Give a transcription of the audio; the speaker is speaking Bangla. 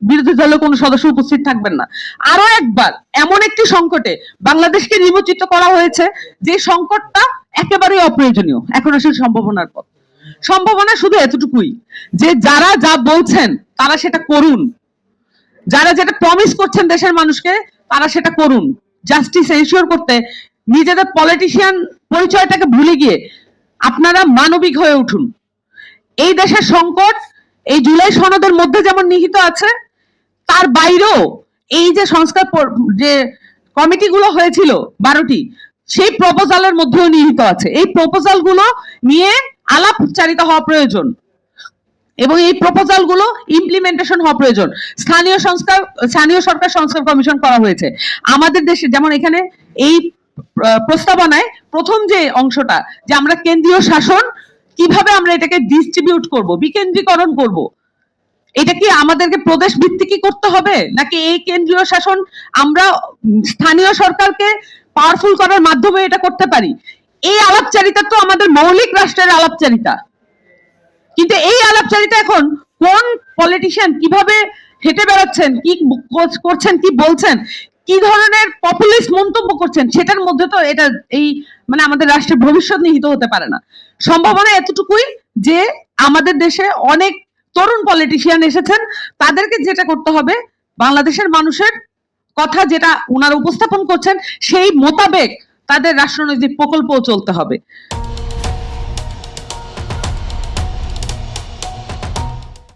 বিরোধী দলের কোনো সদস্য উপস্থিত থাকবেন না। আরো একবার এমন একটি সংকটে বাংলাদেশকে নিমজ্জিত করা হয়েছে যে সংকটটা একেবারেই অপ্রয়োজনীয়। এখন আসলে সম্ভাবনার পথ। সম্ভাবনা শুধু এতটুকুই যে যারা যা বলছেন তারা সেটা করুন, যারা যেটা প্রমিস করছেন দেশের মানুষকে তারা সেটা করুন। জাস্টিস এনশিওর করতে নিজেদের পলিটিশিয়ান পরিচয়টাকে ভুলে গিয়ে আপনারা মানবিক হয়ে উঠুন। এই দেশের সংকট এই জুলাই সনদের মধ্যে যেমন নিহিত আছে, তার বাইরেও এই যে সংস্কার যে কমিটিগুলো হয়েছিল 12টি, সেই প্রপোজালের মধ্যেও নিহিত আছে। এই প্রপোজালগুলো নিয়ে আলাপচারিতা হওয়া প্রয়োজন এবং এই প্রপোজাল গুলো ইমপ্লিমেন্টেশন হওয়া প্রয়োজন। স্থানীয় সরকার সংস্কার কমিশন করা হয়েছে আমাদের দেশে। যেমন এখানে এই প্রস্তাবনায় প্রথম যে অংশটা, যে আমরা কেন্দ্রীয় শাসন কিভাবে আমরা এটাকে ডিস্ট্রিবিউট করব, বিকেন্দ্রীকরণ করব, এটা কি আমাদেরকে প্রদেশ ভিত্তিকই করতে হবে, নাকি এই কেন্দ্রীয় শাসন আমরা স্থানীয় সরকারকে পাওয়ারফুল করার মাধ্যমে এটা করতে পারি? এই আলাপচারিতা তো আমাদের মৌলিক রাষ্ট্রের আলাপচারিতা। কিন্তু এই আলাপচারিতা এখন কোন পলিটিশিয়ান কিভাবে হেঁটে বেড়াচ্ছেন, কি করছেন, কি বলছেন, কি ধরনের পপুলিস্ট মন্তব্য করছেন, সেটার মধ্যে তো এটা এই মানে আমাদের রাষ্ট্রের ভবিষ্যৎ নিহিত হতে পারে না। সম্ভাবনা এতটুকুই যে আমাদের দেশে অনেক তরুণ পলিটিশিয়ান এসেছেন, তাদেরকে যেটা করতে হবে, বাংলাদেশের মানুষের কথা যেটা ওনারা উপস্থাপন করছেন সেই মোতাবেক তাদের রাষ্ট্রনৈতিক প্রকল্পও চলতে হবে।